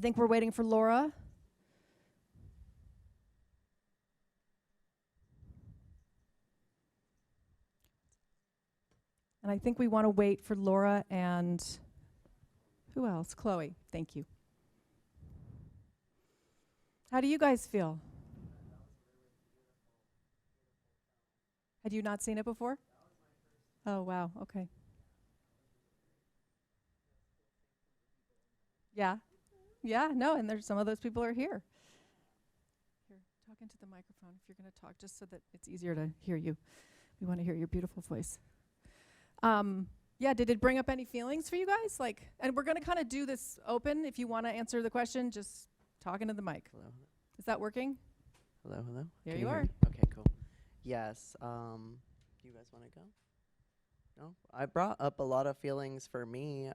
I think we're waiting for Laura. And I think we want to wait for Laura and who else? Chloe. Thank you. How do you guys feel? Had you not seen it before? Oh, wow. Okay. Yeah. Yeah, no, and there's some of those people are here. Here, talk into the microphone if you're going to talk, just so that it's easier to hear you. We want to hear your beautiful voice. Yeah, did it bring up any feelings for you guys? Like, and we're going to kind of do this open. If you want to answer the question, just talk into the mic. Hello. Is that working? Hello. Here Can you hear are. me? Okay, cool. Yes. You guys want to go? No? I brought up a lot of feelings for me.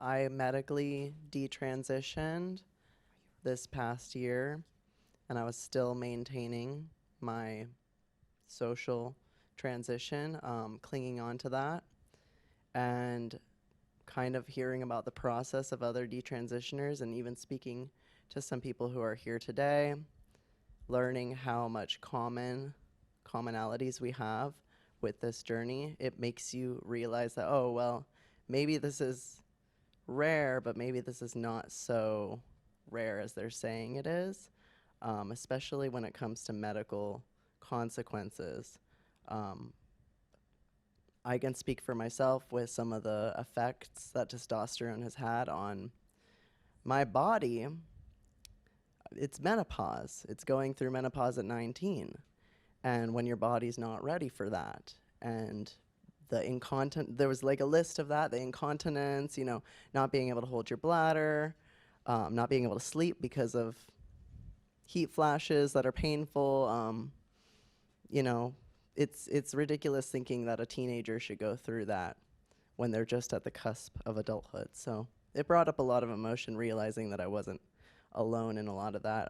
I medically detransitioned this past year, and I was still maintaining my social transition, clinging on to that, and kind of hearing about the process of other detransitioners, and even speaking to some people who are here today, learning how much commonalities we have with this journey. It makes you realize that, oh, well, maybe this is rare, but maybe this is not so rare as they're saying it is, especially when it comes to medical consequences. I can speak for myself with some of the effects that testosterone has had on my body. It's menopause. It's going through menopause at 19. And when your body's not ready for that, and the there was like a list of that, the incontinence, you know, not being able to hold your bladder, not being able to sleep because of heat flashes that are painful. You know, it's ridiculous thinking that a teenager should go through that when they're just at the cusp of adulthood. So it brought up a lot of emotion, realizing that I wasn't alone in a lot of that.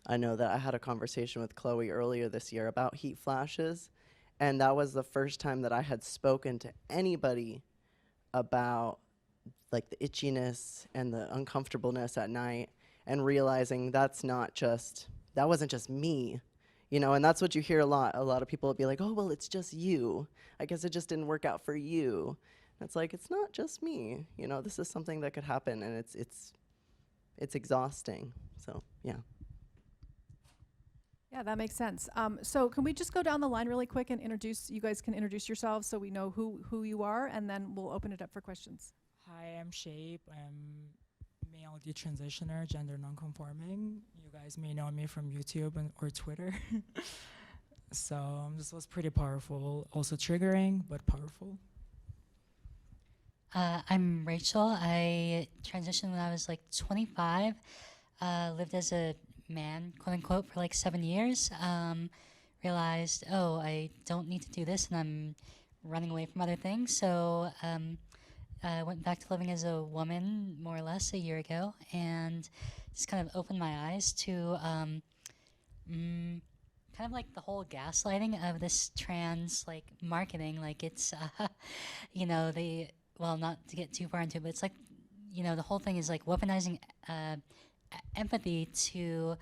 I know that I had a conversation with Chloe earlier this year about heat flashes, and that was the first time that I had spoken to anybody about like the itchiness and the uncomfortableness at night, and realizing that wasn't just me, you know. And that's what you hear a lot. A lot of people will be like, oh, well, it's just you. I guess it just didn't work out for you. And it's like, it's not just me, you know. This is something that could happen, and it's exhausting. So yeah. Yeah, that makes sense. So can we just go down the line really quick and you guys can introduce yourselves so we know who you are, and then we'll open it up for questions. Hi, I'm Shape. I'm male detransitioner, gender nonconforming. You guys may know me from YouTube or Twitter. So this was pretty powerful, also triggering, but powerful. I'm Rachel. I transitioned when I was like 25. Lived as a man, quote unquote, for like 7 years. Realized, oh, I don't need to do this, and I'm running away from other things. So I went back to living as a woman more or less a year ago, and just kind of opened my eyes to kind of like the whole gaslighting of this trans like marketing. Like it's, you know, well, not to get too far into it, but it's like, you know, the whole thing is like weaponizing empathy to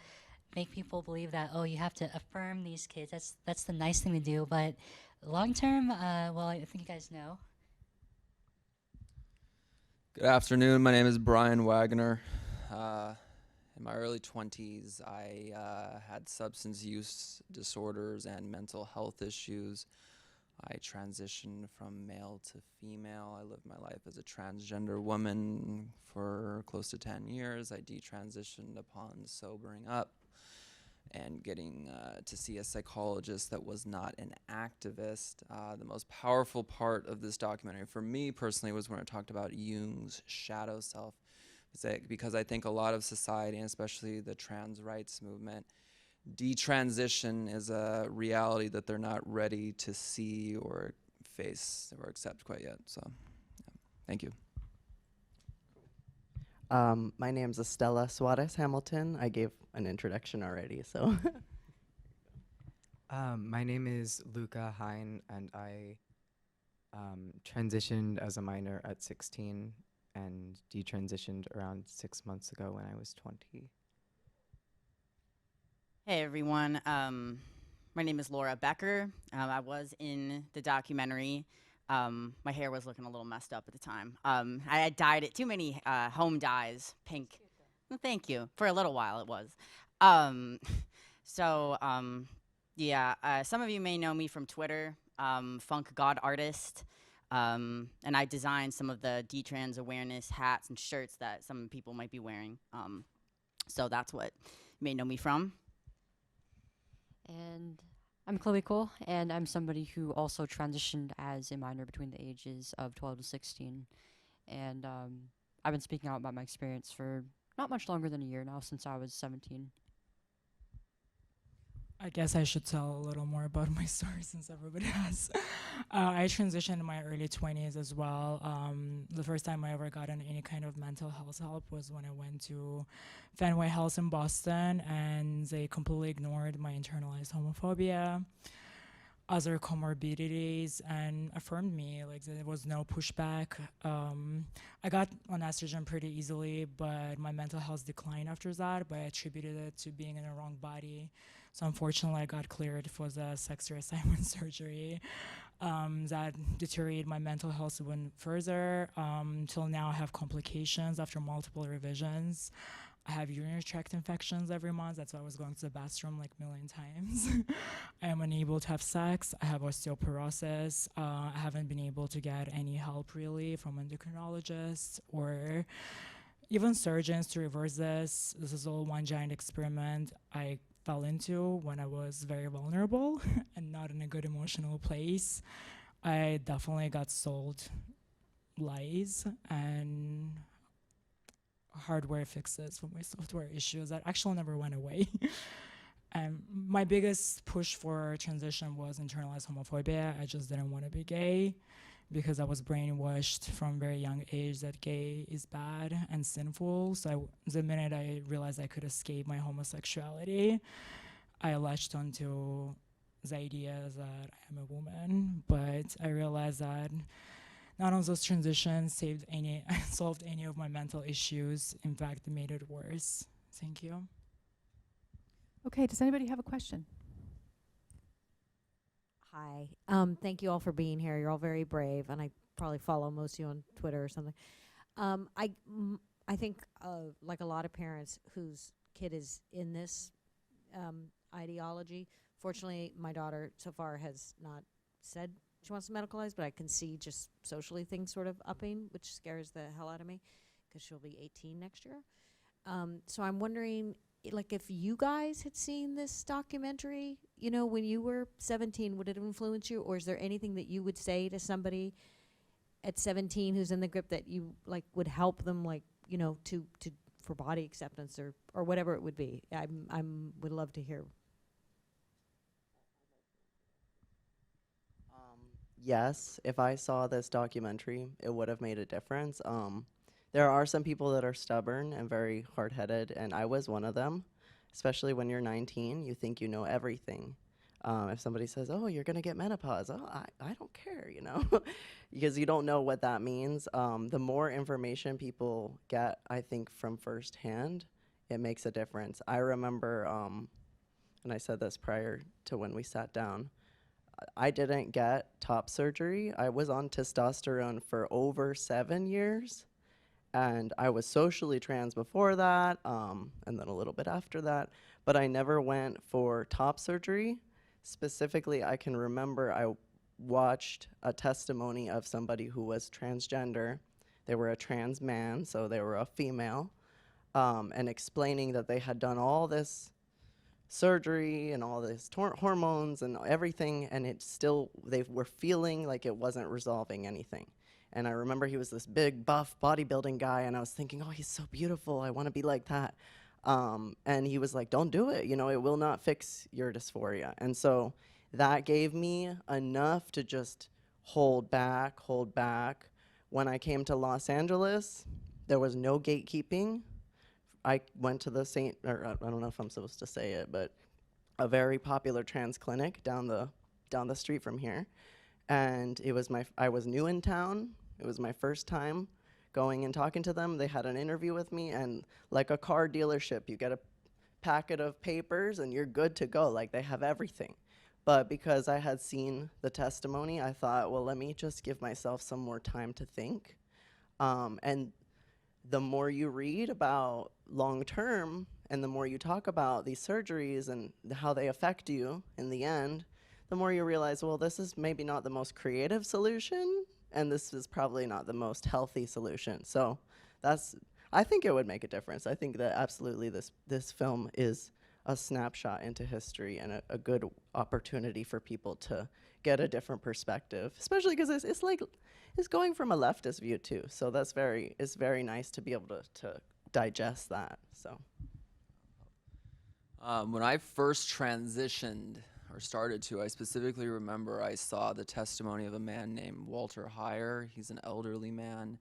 make people believe that, oh, you have to affirm these kids. That's the nice thing to do. But long term, well, I think you guys know. Good afternoon. My name is Brian Wagner. In my early 20s, I had substance use disorders and mental health issues. I transitioned from male to female. I lived my life as a transgender woman for close to 10 years. I detransitioned upon sobering up and getting to see a psychologist that was not an activist. The most powerful part of this documentary for me personally was when it talked about Jung's shadow self, because I think a lot of society, and especially the trans rights movement, detransition is a reality that they're not ready to see or face or accept quite yet. So, yeah. Thank you. My name's Estella Suarez Hamilton. I gave an introduction already, so. My name is Luca Hine, and I transitioned as a minor at 16 and detransitioned around 6 months ago when I was 20. Hey everyone, my name is Laura Becker. I was in the documentary. My hair was looking a little messed up at the time. I had dyed it too many home dyes, pink. Well, thank you. For a little while it was. So some of you may know me from Twitter, Funk God Artist. And I designed some of the Detrans awareness hats and shirts that some people might be wearing. So that's what you may know me from. And I'm Chloe Cole, and I'm somebody who also transitioned as a minor between the ages of 12 to 16. And I've been speaking out about my experience for not much longer than a year now, since I was 17. I guess I should tell a little more about my story since everybody has. I transitioned in my early 20s as well. The first time I ever got in any kind of mental health help was when I went to Fenway Health in Boston, and they completely ignored my internalized homophobia, other comorbidities, and affirmed me. Like, there was no pushback. I got on estrogen pretty easily, but my mental health declined after that, but I attributed it to being in the wrong body. So unfortunately, I got cleared for the sex reassignment surgery that deteriorated my mental health even further. Till now, I have complications after multiple revisions. I have urinary tract infections every month. That's why I was going to the bathroom like a million times. I am unable to have sex. I have osteoporosis. I haven't been able to get any help really from endocrinologists or even surgeons to reverse this. This is all one giant experiment I fell into when I was very vulnerable and not in a good emotional place. I definitely got sold lies and hardware fixes for my software issues that actually never went away. My biggest push for transition was internalized homophobia. I just didn't want to be gay because I was brainwashed from a very young age that gay is bad and sinful. So the minute I realized I could escape my homosexuality, I latched onto the idea that I'm a woman. But I realized that none of those transitions solved any of my mental issues. In fact, it made it worse. Thank you. Okay, does anybody have a question? Hi. Thank you all for being here. You're all very brave, and I probably follow most of you on Twitter or something. I think, like a lot of parents whose kid is in this ideology, fortunately, my daughter so far has not said she wants to medicalize, but I can see just socially things sort of upping, which scares the hell out of me because she'll be 18 next year. So I'm wondering, like, if you guys had seen this documentary, you know, when you were 17, would it influence you? Or is there anything that you would say to somebody at 17 who's in the grip that you, like, would help them, like, you know, for body acceptance or whatever it would be? Would love to hear. Yes, if I saw this documentary, it would have made a difference. There are some people that are stubborn and very hard-headed, and I was one of them. Especially when you're 19, you think you know everything. If somebody says, "Oh, you're gonna get menopause," oh, I don't care, you know, because you don't know what that means. The more information people get, I think, from firsthand, it makes a difference. I remember, and I said this prior to when we sat down, I didn't get top surgery. I was on testosterone for over 7 years. And I was socially trans before that, and then a little bit after that. But I never went for top surgery. Specifically, I can remember I watched a testimony of somebody who was transgender. They were a trans man, so they were a female, and explaining that they had done all this surgery and all this hormones and everything, and it still, they were feeling like it wasn't resolving anything. And I remember he was this big, buff, bodybuilding guy, and I was thinking, oh, he's so beautiful, I want to be like that. And he was like, don't do it, you know, it will not fix your dysphoria. And so that gave me enough to just hold back. When I came to Los Angeles, there was no gatekeeping. I went to the I don't know if I'm supposed to say it, but a very popular trans clinic down the street from here. And it was I was new in town. It was my first time going and talking to them. They had an interview with me, and like a car dealership, you get a packet of papers and you're good to go. Like, they have everything. But because I had seen the testimony, I thought, well, let me just give myself some more time to think. And the more you read about long term and the more you talk about these surgeries and how they affect you in the end, the more you realize, well, this is maybe not the most creative solution, and this is probably not the most healthy solution. So I think it would make a difference. I think that absolutely this film is a snapshot into history and a good opportunity for people to get a different perspective, especially because it's going from a leftist view too. So it's very nice to be able to digest that. So When I first transitioned or started to, I specifically remember I saw the testimony of a man named Walter Heyer. He's an elderly man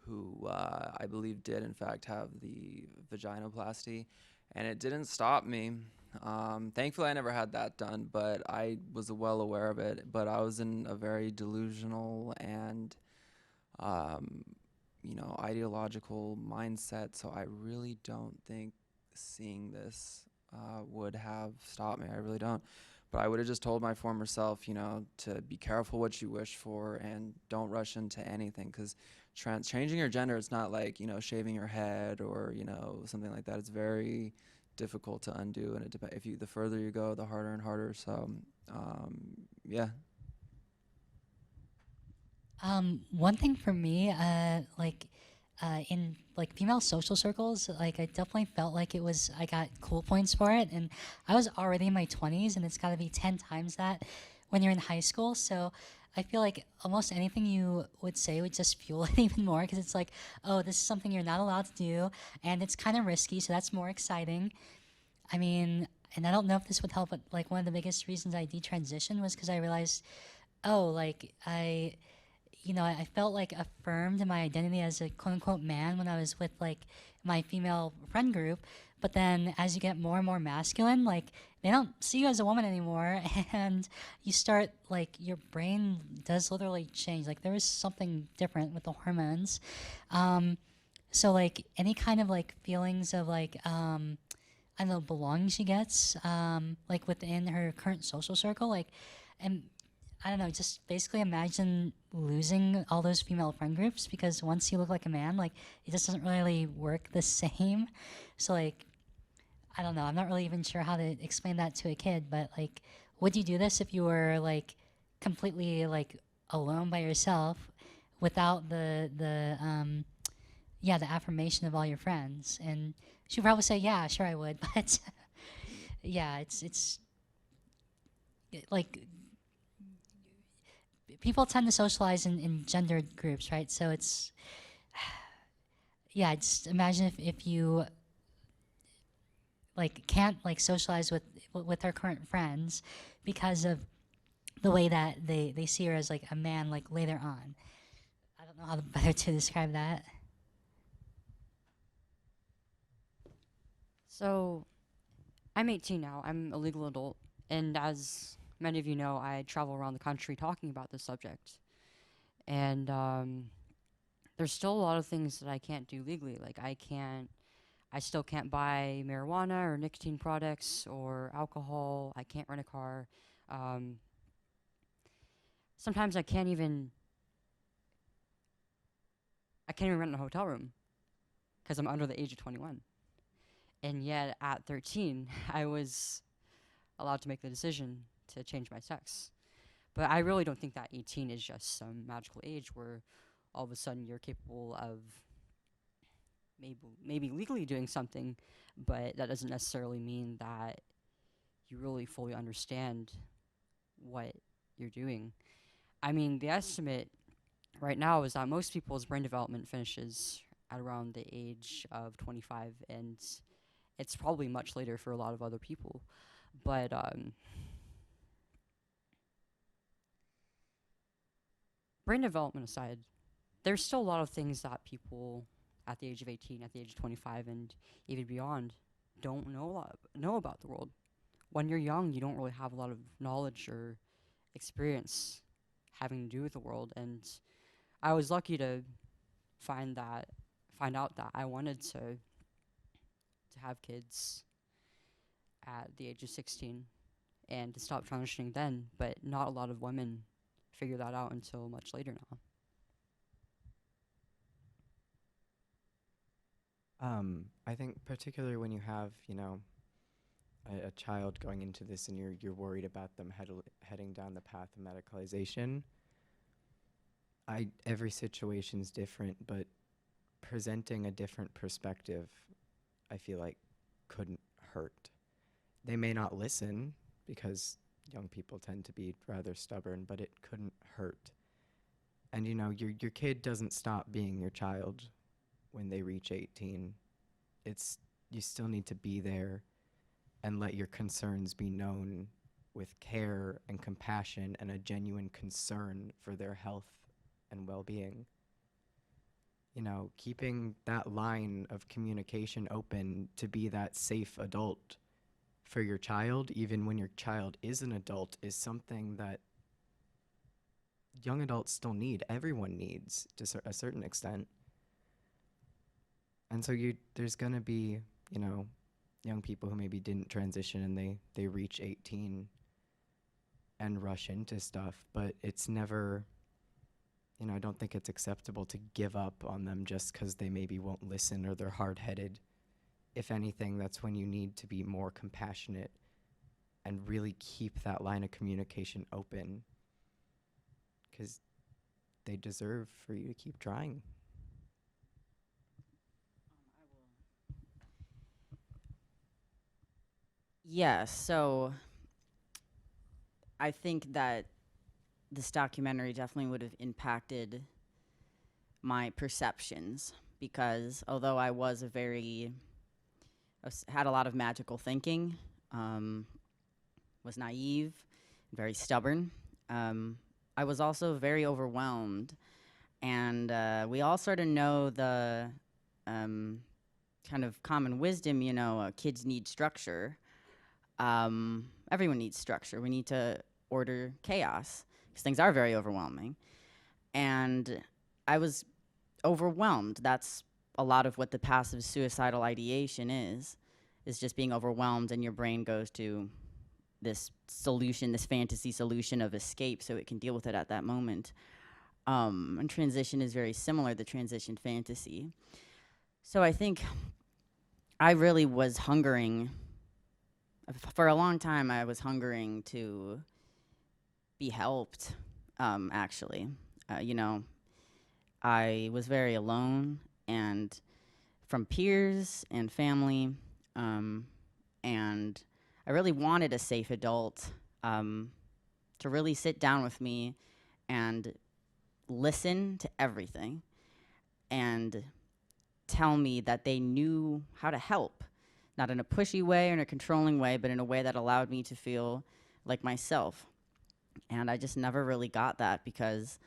who I believe did in fact have the vaginoplasty, and it didn't stop me. Thankfully, I never had that done, but I was well aware of it. But I was in a very delusional and ideological mindset, so I really don't think seeing this would have stopped me. I really don't. But I would have just told my former self, to be careful what you wish for and don't rush into anything, because changing your gender, it's not like, shaving your head or, something like that. It's very difficult to undo, and the further you go, the harder and harder. So, yeah. One thing for me, in female social circles, I definitely felt like I got cool points for it, and I was already in my 20s, and it's got to be 10 times that when you're in high school. So I feel like almost anything you would say would just fuel it even more, because it's like, oh, this is something you're not allowed to do, and it's kind of risky, so that's more exciting. I mean, and I don't know if this would help, but one of the biggest reasons I detransitioned was because I realized, oh, I felt affirmed in my identity as a quote unquote man when I was with my female friend group. But then as you get more and more masculine, they don't see you as a woman anymore. And you start, your brain does literally change. There is something different with the hormones. So any kind of feelings of I don't know, belonging she gets, within her current social circle, and I don't know, just basically imagine losing all those female friend groups, because once you look like a man, it just doesn't really work the same. So I don't know, I'm not really even sure how to explain that to a kid, but would you do this if you were completely alone by yourself without the affirmation of all your friends? And she'd probably say, yeah, sure I would, but yeah, it's people tend to socialize in gendered groups, right? So it's, yeah, just imagine if you can't socialize with her current friends because of the way that they see her as a man later on. I don't know how better to describe that. So, I'm 18 now. I'm a legal adult, and as many of you know, I travel around the country talking about this subject. And there's still a lot of things that I can't do legally. I still can't buy marijuana or nicotine products or alcohol. I can't rent a car. Sometimes I can't even rent a hotel room because I'm under the age of 21. And yet at 13, I was allowed to make the decision to change my sex. But I really don't think that 18 is just some magical age where all of a sudden you're capable of maybe legally doing something, but that doesn't necessarily mean that you really fully understand what you're doing. I mean, the estimate right now is that most people's brain development finishes at around the age of 25, and it's probably much later for a lot of other people. But brain development aside, there's still a lot of things that people at the age of 18, at the age of 25, and even beyond don't know about the world. When you're young, you don't really have a lot of knowledge or experience having to do with the world. And I was lucky to find out that I wanted to have kids at the age of 16 and to stop transitioning then, but not a lot of women figure that out until much later now. I think particularly when you have, you know, a child going into this and you're worried about them heading down the path of medicalization. Every situation's different, but presenting a different perspective, I feel like, couldn't hurt. They may not listen because young people tend to be rather stubborn, but it couldn't hurt. And you know, your kid doesn't stop being your child when they reach 18. You still need to be there and let your concerns be known with care and compassion and a genuine concern for their health and well-being. You know, keeping that line of communication open to be that safe adult for your child, even when your child is an adult, is something that young adults still need. Everyone needs to a certain extent. And so there's going to be, you know, young people who maybe didn't transition and they reach 18 and rush into stuff, but it's never, you know, I don't think it's acceptable to give up on them just because they maybe won't listen or they're hard-headed. If anything, that's when you need to be more compassionate and really keep that line of communication open, because they deserve for you to keep trying. Yeah, so I think that this documentary definitely would have impacted my perceptions, because although I was had a lot of magical thinking, was naive, very stubborn, I was also very overwhelmed. And we all sort of know the kind of common wisdom, you know, kids need structure. Everyone needs structure. We need to order chaos because things are very overwhelming. And I was overwhelmed. That's a lot of what the passive suicidal ideation is just being overwhelmed, and your brain goes to this solution, this fantasy solution of escape so it can deal with it at that moment. And transition is very similar, the transition fantasy. So I think I really was hungering. For a long time, I was hungering to be helped, actually. You know, I was very alone, and from peers and family, and I really wanted a safe adult to really sit down with me and listen to everything and tell me that they knew how to help. Not in a pushy way or in a controlling way, but in a way that allowed me to feel like myself. And I just never really got that, because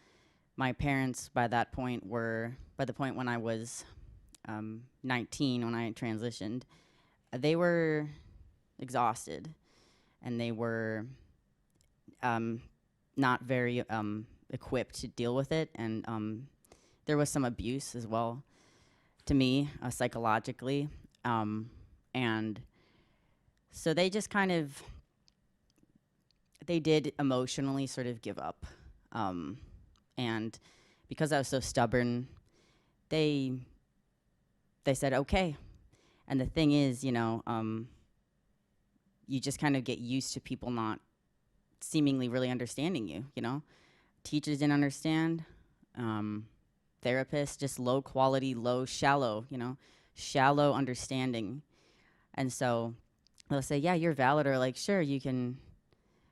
my parents by the point when I was 19, when I transitioned, they were exhausted, and they were not very equipped to deal with it. And there was some abuse as well to me, psychologically. And so they just kind of, they did emotionally sort of give up. And because I was so stubborn, they said, okay. And the thing is, you know, you just kind of get used to people not seemingly really understanding you, you know? Teachers didn't understand. Therapists, just low quality, shallow understanding. And so they'll say, yeah, you're valid, or like, sure, you can,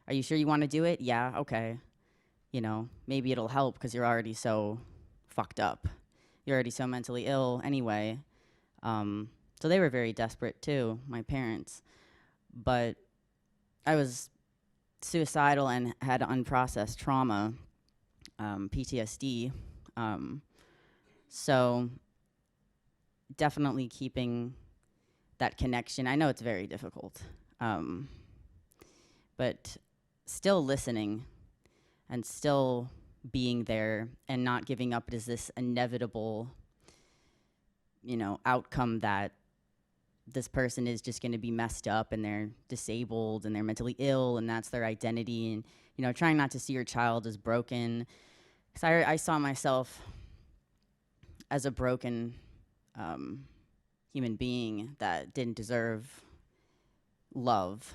are you sure you want to do it? Yeah, okay. You know, maybe it'll help because you're already so fucked up. You're already so mentally ill anyway. So they were very desperate too, my parents. But I was suicidal and had unprocessed trauma, PTSD. So definitely keeping that connection. I know it's very difficult, but still listening and still being there and not giving up is this inevitable outcome that this person is just going to be messed up and they're disabled and they're mentally ill and that's their identity, and trying not to see your child as broken. Because I saw myself as a broken human being that didn't deserve love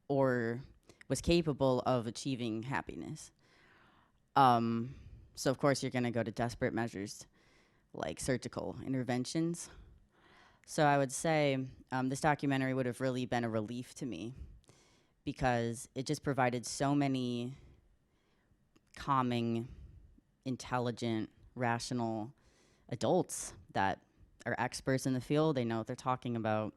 or was capable of achieving happiness. So of course you're going to go to desperate measures like surgical interventions. So I would say this documentary would have really been a relief to me because it just provided so many calming, intelligent, rational adults that are experts in the field. They know what they're talking about.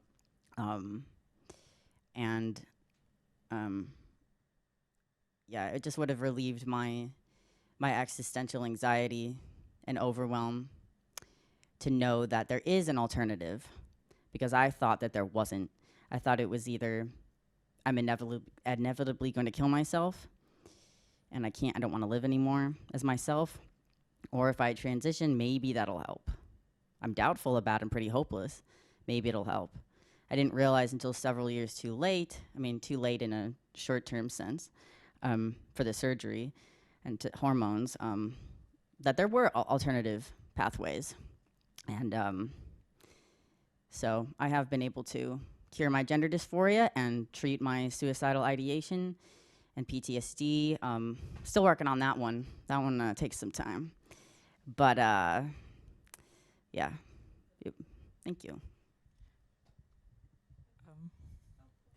It just would have relieved my existential anxiety and overwhelm to know that there is an alternative, because I thought that there wasn't. I thought it was either I'm inevitably going to kill myself and I don't want to live anymore as myself, or if I transition, maybe that'll help. I'm doubtful about it, I'm pretty hopeless. Maybe it'll help. I didn't realize until several years too late in a short-term sense, for the surgery and to hormones, that there were alternative pathways. And so I have been able to cure my gender dysphoria and treat my suicidal ideation and PTSD. Still working on that one. That one takes some time. But yeah, thank you.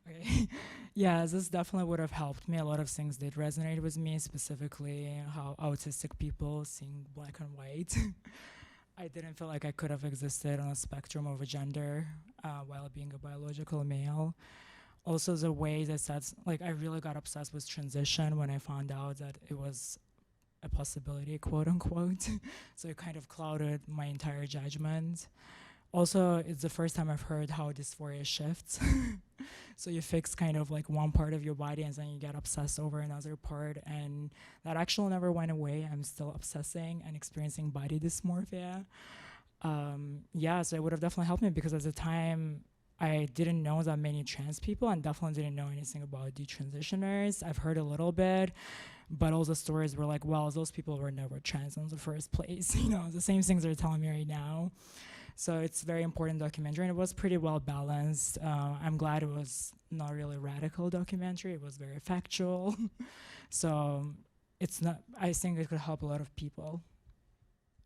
Okay. Yeah, this definitely would have helped me. A lot of things did resonate with me, specifically how autistic people seeing black and white. I didn't feel like I could have existed on a spectrum of a gender while being a biological male. Also, the way that I really got obsessed with transition when I found out that it was a possibility, quote unquote. So it kind of clouded my entire judgment. Also, it's the first time I've heard how dysphoria shifts. So you fix kind of like one part of your body and then you get obsessed over another part, and that actually never went away. I'm still obsessing and experiencing body dysmorphia. So it would have definitely helped me because at the time I didn't know that many trans people and definitely didn't know anything about detransitioners. I've heard a little bit, but all the stories were like, well, those people were never trans in the first place. The same things they're telling me right now. So it's a very important documentary, and it was pretty well balanced. I'm glad it was not really a radical documentary. It was very factual. So I think it could help a lot of people.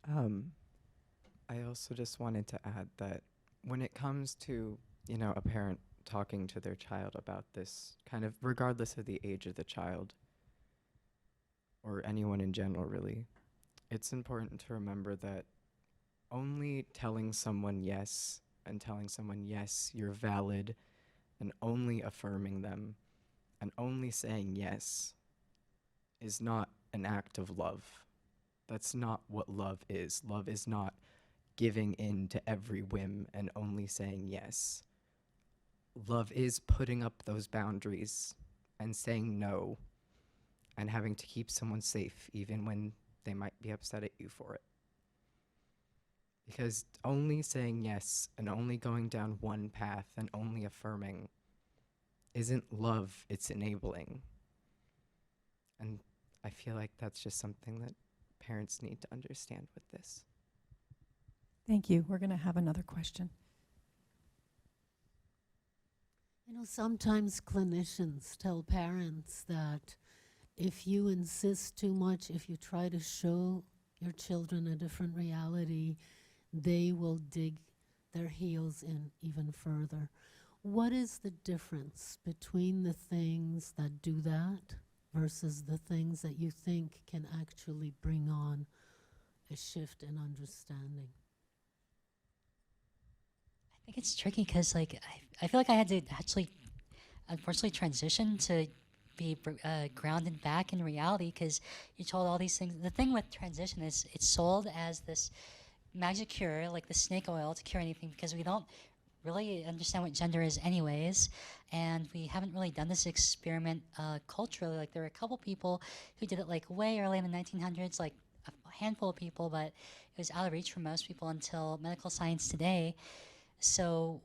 I also just wanted to add that when it comes to, a parent talking to their child about this, kind of regardless of the age of the child, or anyone in general really, it's important to remember that only telling someone yes and telling someone yes, you're valid, and only affirming them and only saying yes is not an act of love. That's not what love is. Love is not giving in to every whim and only saying yes. Love is putting up those boundaries and saying no and having to keep someone safe even when they might be upset at you for it. Because only saying yes and only going down one path and only affirming isn't love, it's enabling. And I feel like that's just something that parents need to understand with this. Thank you. We're going to have another question. Sometimes clinicians tell parents that if you insist too much, if you try to show your children a different reality, they will dig their heels in even further. What is the difference between the things that do that versus the things that you think can actually bring on a shift in understanding? I think it's tricky because I feel like I had to actually unfortunately transition to be grounded back in reality, because you told all these things. The thing with transition is it's sold as this magic cure, like the snake oil to cure anything, because we don't really understand what gender is anyways, and we haven't really done this experiment culturally. Like there were a couple people who did it like way early in the 1900s, like a handful of people, but it was out of reach for most people until medical science today. So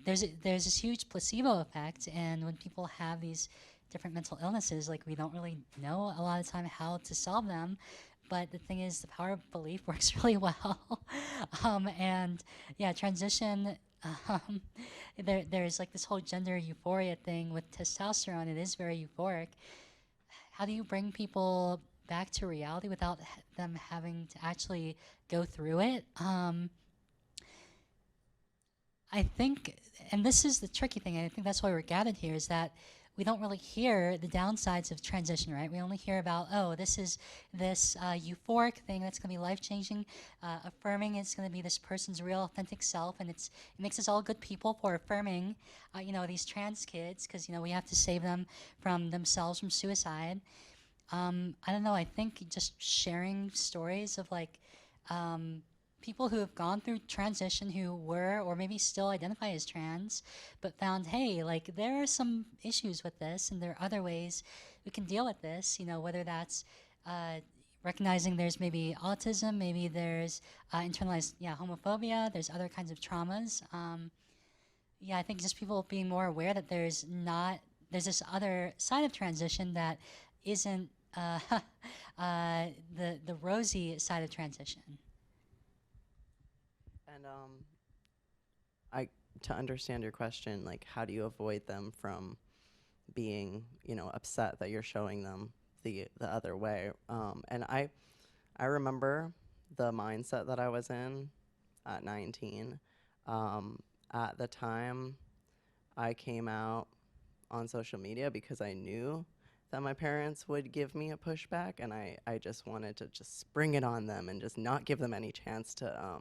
there's this huge placebo effect, and when people have these different mental illnesses, like, we don't really know a lot of the time how to solve them. But the thing is, the power of belief works really well. And yeah, transition. Um, there's like this whole gender euphoria thing with testosterone. It is very euphoric. How do you bring people back to reality without them having to actually go through it? I think, and this is the tricky thing, and I think that's why we're gathered here, is that we don't really hear the downsides of transition, right? We only hear about, oh, this is this euphoric thing that's going to be life-changing, affirming it's going to be this person's real authentic self, and it makes us all good people for affirming, these trans kids, because, we have to save them from themselves from suicide. I don't know, I think just sharing stories of, like, people who have gone through transition, who were or maybe still identify as trans, but found, hey, like, there are some issues with this, and there are other ways we can deal with this, whether that's recognizing there's maybe autism, maybe there's internalized homophobia, there's other kinds of traumas. I think just people being more aware that there's this other side of transition that isn't the rosy side of transition. And to understand your question, like, how do you avoid them from being, upset that you're showing them the other way? And I remember the mindset that I was in at 19. At the time, I came out on social media because I knew that my parents would give me a pushback, and I just wanted to just spring it on them and just not give them any chance to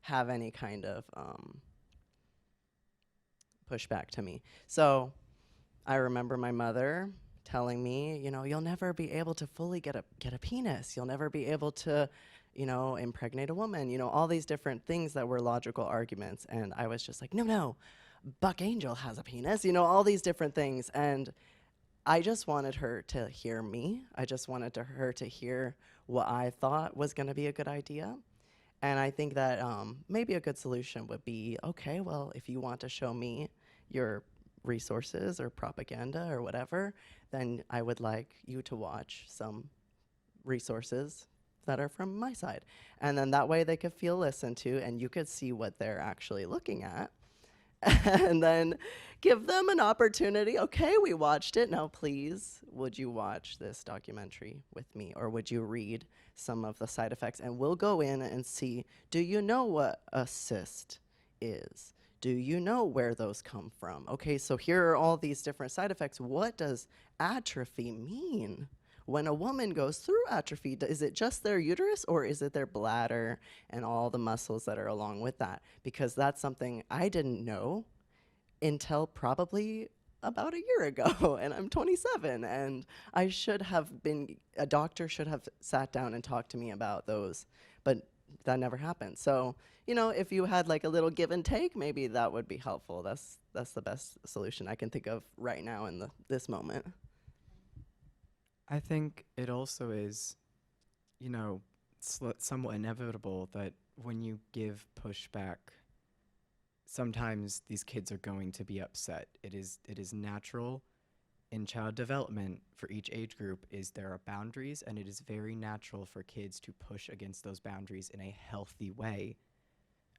have any kind of pushback to me. So I remember my mother telling me, you'll never be able to fully get a penis. You'll never be able to, impregnate a woman. All these different things that were logical arguments. And I was just like, no, Buck Angel has a penis. All these different things. And I just wanted her to hear me. I just wanted her to hear what I thought was going to be a good idea. And I think that maybe a good solution would be, okay, well, if you want to show me your resources or propaganda or whatever, then I would like you to watch some resources that are from my side. And then that way they could feel listened to, and you could see what they're actually looking at. And then give them an opportunity. Okay, we watched it. Now, please, would you watch this documentary with me? Or would you read some of the side effects? And we'll go in and see, do you know what a cyst is? Do you know where those come from? Okay, so here are all these different side effects. What does atrophy mean? When a woman goes through atrophy, is it just their uterus, or is it their bladder and all the muscles that are along with that? Because that's something I didn't know until probably about a year ago, and I'm 27, and a doctor should have sat down and talked to me about those, but that never happened. So, if you had like a little give and take, maybe that would be helpful. That's the best solution I can think of right now in this moment. I think it also is, somewhat inevitable that when you give pushback, sometimes these kids are going to be upset. It is natural in child development for each age group. There are boundaries, and it is very natural for kids to push against those boundaries in a healthy way.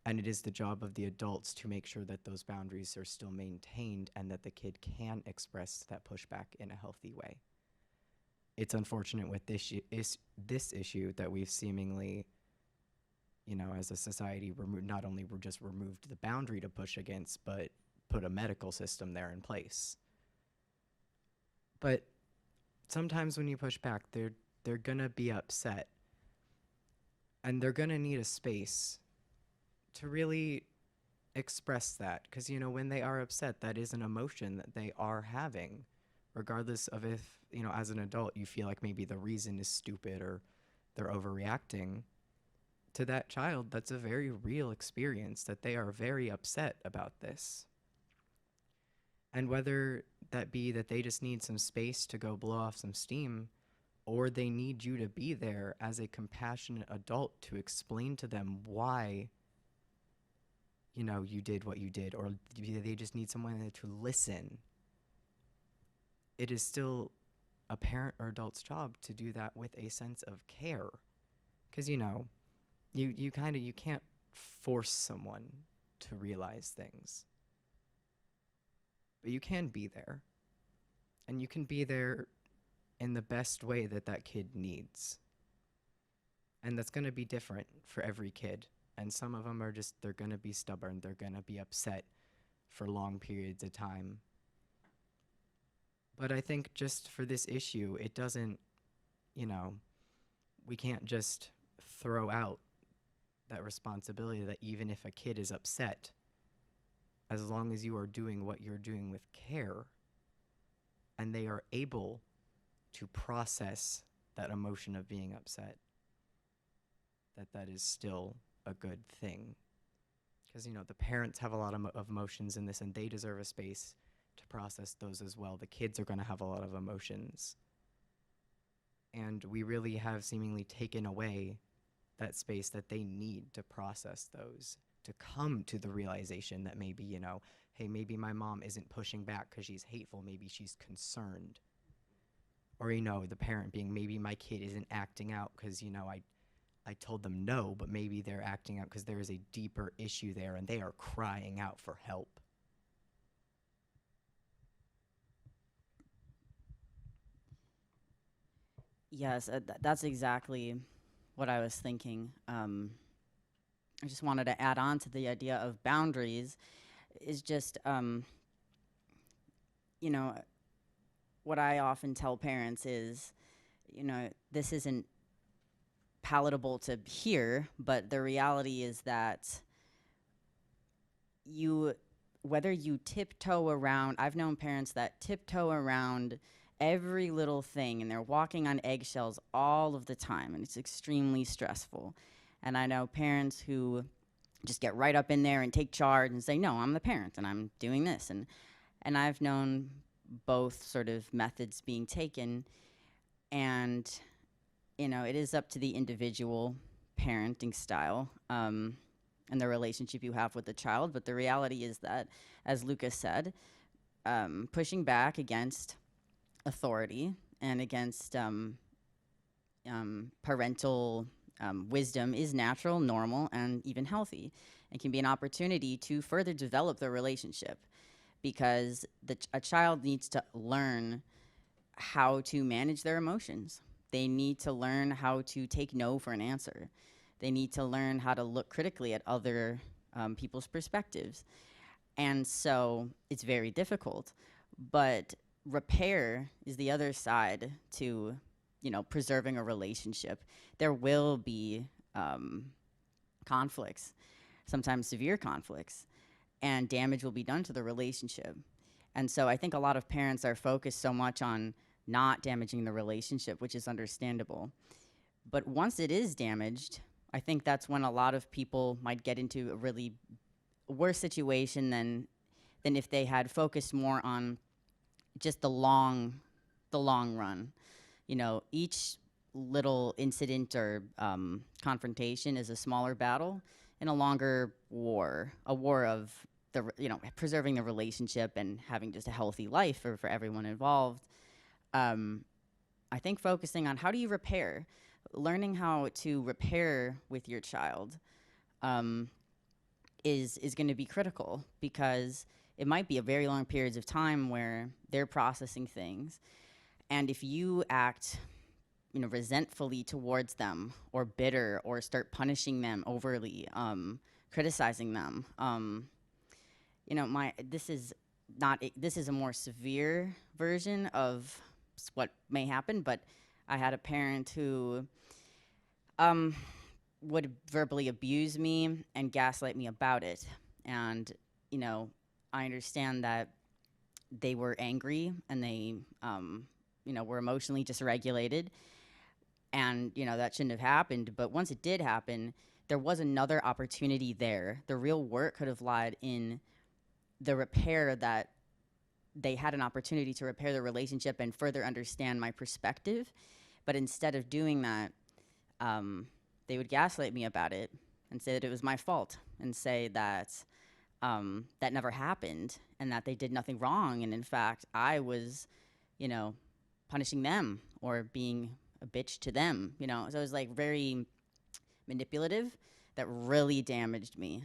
And it is the job of the adults to make sure that those boundaries are still maintained and that the kid can express that pushback in a healthy way. It's unfortunate with this issue that we've seemingly, as a society, not only just removed the boundary to push against, but put a medical system there in place. But sometimes when you push back, they're gonna be upset, and they're gonna need a space to really express that, because when they are upset, that is an emotion that they are having, regardless of if as an adult you feel like maybe the reason is stupid or they're overreacting. To that child, that's a very real experience, that they are very upset about this. And whether that be that they just need some space to go blow off some steam, or they need you to be there as a compassionate adult to explain to them why, you know, you did what you did, or they just need someone there to listen. It is still a parent or adult's job to do that with a sense of care. Because, you know, you can't force someone to realize things. But you can be there. And you can be there in the best way that that kid needs. And that's going to be different for every kid. And some of them are just, they're going to be stubborn. They're going to be upset for long periods of time. But I think just for this issue, it doesn't, you know, we can't just throw out that responsibility that even if a kid is upset, as long as you are doing what you're doing with care, and they are able to process that emotion of being upset, that is still a good thing. Because, you know, the parents have a lot of emotions in this, and they deserve a space to process those as well. The kids are going to have a lot of emotions. And we really have seemingly taken away that space that they need to process those, to come to the realization that maybe, you know, hey, maybe my mom isn't pushing back because she's hateful, maybe she's concerned. Or, you know, the parent being, maybe my kid isn't acting out because, you know, I told them no, but maybe they're acting out because there is a deeper issue there and they are crying out for help. Yes, that's exactly what I was thinking. I just wanted to add on to the idea of boundaries is just, you know, what I often tell parents is, you know, this isn't palatable to hear, but the reality is that whether you tiptoe around, I've known parents that tiptoe around every little thing and they're walking on eggshells all of the time, and it's extremely stressful. And I know parents who just get right up in there and take charge and say, no, I'm the parent and I'm doing this. And I've known both sort of methods being taken, and, you know, it is up to the individual parenting style and the relationship you have with the child. But the reality is that, as Lucas said, pushing back against authority and against parental wisdom is natural, normal, and even healthy, and can be an opportunity to further develop the relationship, because a child needs to learn how to manage their emotions. They need to learn how to take no for an answer. They need to learn how to look critically at other people's perspectives. And so it's very difficult, but repair is the other side to, you know, preserving a relationship. There will be conflicts, sometimes severe conflicts, and damage will be done to the relationship. And so I think a lot of parents are focused so much on not damaging the relationship, which is understandable. But once it is damaged, I think that's when a lot of people might get into a really worse situation than if they had focused more on just the long run. You know, each little incident or confrontation is a smaller battle in a longer war, a war of preserving the relationship and having just a healthy life for everyone involved. I think focusing on how do you repair, learning how to repair with your child is going to be critical, because it might be a very long periods of time where they're processing things. And if you act, you know, resentfully towards them, or bitter, or start punishing them overly, criticizing them, you know, this is a more severe version of what may happen. But I had a parent who would verbally abuse me and gaslight me about it. And, you know, I understand that they were angry and they, you know, were emotionally dysregulated. And, you know, that shouldn't have happened. But once it did happen, there was another opportunity there. The real work could have lied in the repair, that they had an opportunity to repair the relationship and further understand my perspective. But instead of doing that, they would gaslight me about it and say that it was my fault and say that that never happened and that they did nothing wrong. And in fact, I was, you know, punishing them or being a bitch to them, you know. So it was like very manipulative that really damaged me,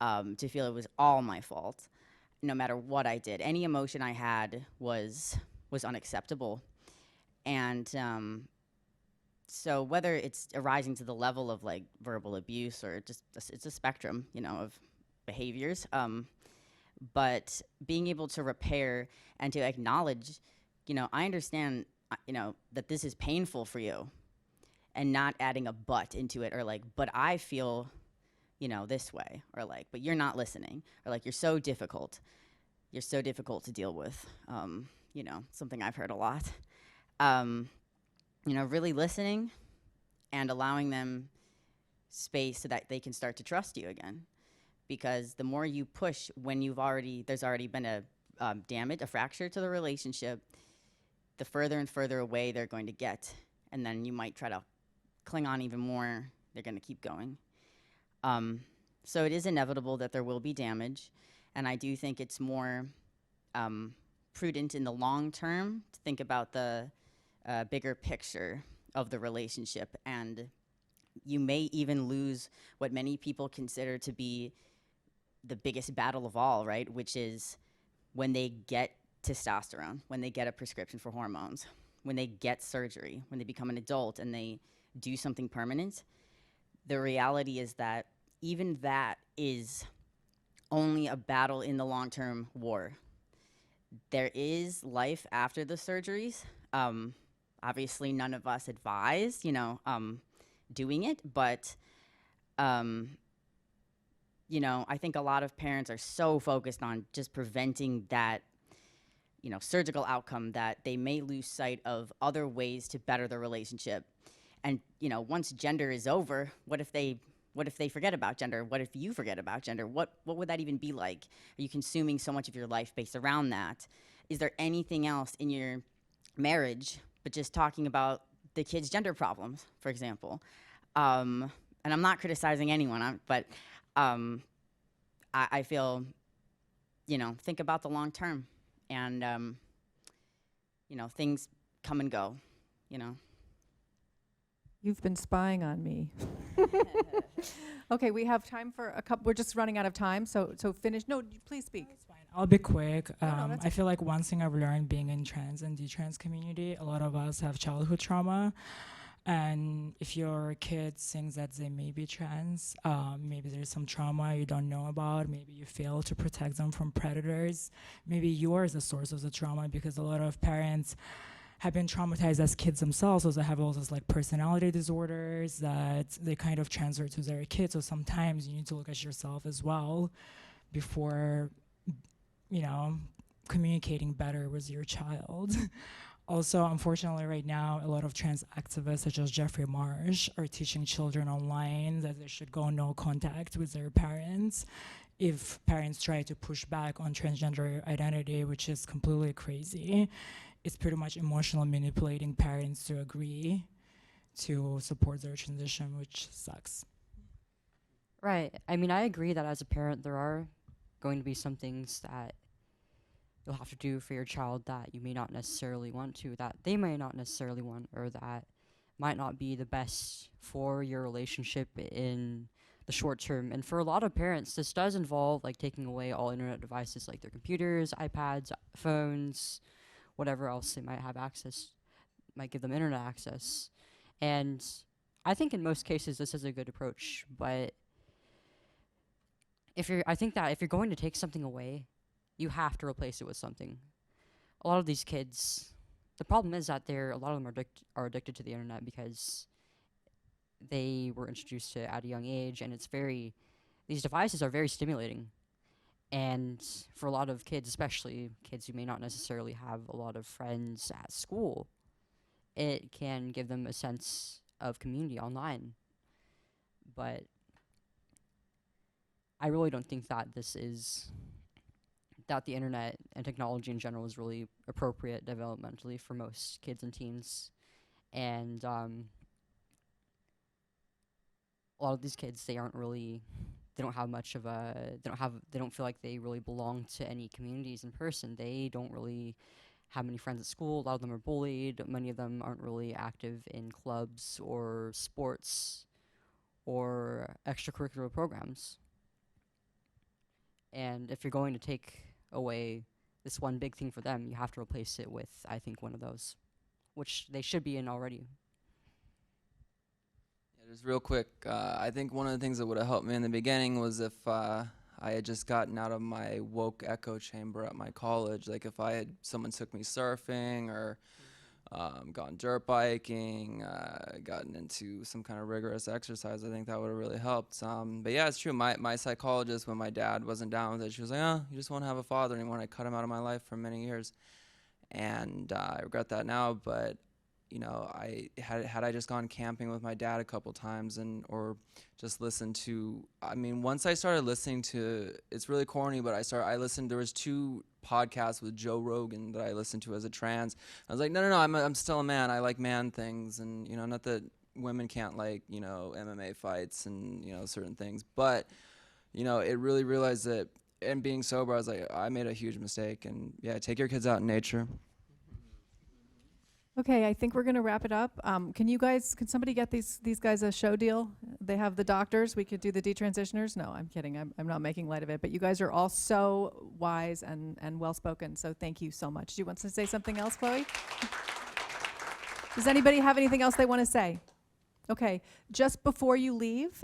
to feel it was all my fault, no matter what I did. Any emotion I had was unacceptable. And so whether it's arising to the level of like verbal abuse or just it's a spectrum, you know, of behaviors, but being able to repair and to acknowledge, you know, I understand, you know, that this is painful for you, and not adding a but into it, or like, but I feel, you know, this way, or like, but you're not listening, or like, you're so difficult to deal with, you know, something I've heard a lot. You know, really listening and allowing them space so that they can start to trust you again. Because the more you push when there's already been a damage, a fracture to the relationship, the further and further away they're going to get. And then you might try to cling on even more. They're going to keep going. So it is inevitable that there will be damage. And I do think it's more prudent in the long term to think about the bigger picture of the relationship. And you may even lose what many people consider to be the biggest battle of all, right? Which is when they get testosterone, when they get a prescription for hormones, when they get surgery, when they become an adult and they do something permanent. The reality is that even that is only a battle in the long-term war. There is life after the surgeries. Obviously, none of us advise, you know, doing it, but you know, I think a lot of parents are so focused on just preventing that, you know, surgical outcome that they may lose sight of other ways to better the relationship. And, you know, once gender is over, what if they forget about gender? What if you forget about gender? What would that even be like? Are you consuming so much of your life based around that? Is there anything else in your marriage but just talking about the kids' gender problems, for example? And I'm not criticizing anyone, but I feel, you know, think about the long term, and you know, things come and go, you know. You've been spying on me. Okay, we have time for a couple. We're just running out of time, so finish. No, please speak. It's fine. I'll be quick. No, that's I feel like one thing I've learned being in trans and detrans community, a lot of us have childhood trauma. And if your kid thinks that they may be trans, maybe there's some trauma you don't know about, maybe you fail to protect them from predators, maybe you are the source of the trauma, because a lot of parents have been traumatized as kids themselves, so they have all those like personality disorders that they kind of transfer to their kids. So sometimes you need to look at yourself as well before, you know, communicating better with your child. Also, unfortunately, right now, a lot of trans activists, such as Jeffrey Marsh, are teaching children online that they should go no contact with their parents if parents try to push back on transgender identity, which is completely crazy. It's pretty much emotional manipulating parents to agree to support their transition, which sucks. Right. I mean, I agree that as a parent, there are going to be some things that you'll have to do for your child that you may not necessarily want to, that they may not necessarily want, or that might not be the best for your relationship in the short term. And for a lot of parents, this does involve like taking away all internet devices like their computers, iPads, phones, whatever else they might have access, might give them internet access. And I think in most cases this is a good approach, but I think that if you're going to take something away, you have to replace it with something. A lot of these kids, the problem is that a lot of them are addicted to the internet because they were introduced to it at a young age, and these devices are very stimulating. And for a lot of kids, especially kids who may not necessarily have a lot of friends at school, it can give them a sense of community online. But I really don't think that that the internet and technology in general is really appropriate developmentally for most kids and teens. And a lot of these kids, they don't have much of they don't feel like they really belong to any communities in person. They don't really have many friends at school. A lot of them are bullied. Many of them aren't really active in clubs or sports or extracurricular programs. And if you're going to take away this one big thing for them, you have to replace it with, I think, one of those, which they should be in already. Yeah, just real quick, I think one of the things that would have helped me in the beginning was if I had just gotten out of my woke echo chamber at my college. Like if someone took me surfing or gone dirt biking, gotten into some kind of rigorous exercise, I think that would have really helped. But yeah, it's true. My psychologist, when my dad wasn't down with it, she was like, "Oh, you just won't have a father anymore." And I cut him out of my life for many years, and I regret that now. But had I just gone camping with my dad a couple times or just listened to, once I started listening to, it's really corny, but I listened, there was 2 podcasts with Joe Rogan that I listened to as a trans. I was like, no, I'm still a man. I like man things, and, not that women can't like, MMA fights and, certain things, but, it really realized that, and being sober, I was like, I made a huge mistake, and yeah, take your kids out in nature. Okay, I think we're going to wrap it up. Can somebody get these guys a show deal? They have the doctors. We could do the detransitioners. No, I'm kidding. I'm not making light of it. But you guys are all so wise and well-spoken, so thank you so much. Do you want to say something else, Chloe? Does anybody have anything else they want to say? Okay, just before you leave,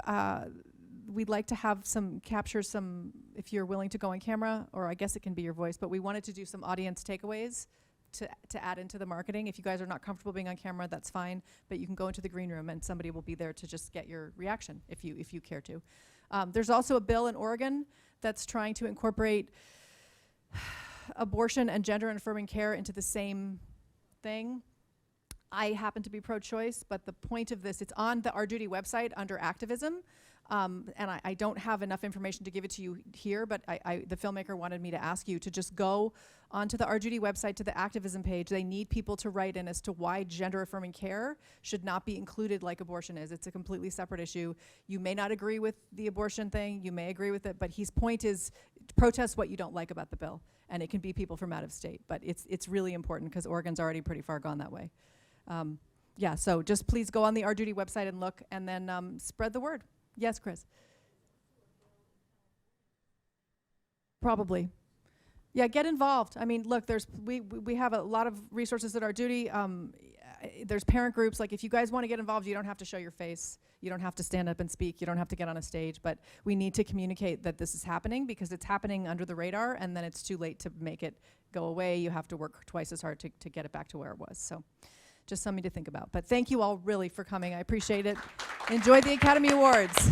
we'd like to have capture some, if you're willing to go on camera, or I guess it can be your voice, but we wanted to do some audience takeaways to add into the marketing. If you guys are not comfortable being on camera, that's fine, but you can go into the green room and somebody will be there to just get your reaction if you care to. There's also a bill in Oregon that's trying to incorporate abortion and gender-affirming care into the same thing. I happen to be pro-choice, but the point of this, it's on the Our Duty website under activism. And I don't have enough information to give it to you here, but the filmmaker wanted me to ask you to just go onto the Our Duty website to the activism page. They need people to write in as to why gender-affirming care should not be included like abortion is. It's a completely separate issue. You may not agree with the abortion thing, you may agree with it, but his point is protest what you don't like about the bill. And it can be people from out of state, but it's really important because Oregon's already pretty far gone that way. Yeah, so just please go on the Our Duty website and look, and then spread the word. Yes, Chris? Probably. Yeah, get involved. Look, we have a lot of resources at Our Duty. There's parent groups. Like, if you guys want to get involved, you don't have to show your face. You don't have to stand up and speak. You don't have to get on a stage. But we need to communicate that this is happening because it's happening under the radar, and then it's too late to make it go away. You have to work twice as hard to get it back to where it was. So just something to think about. But thank you all really for coming. I appreciate it. Enjoy the Academy Awards.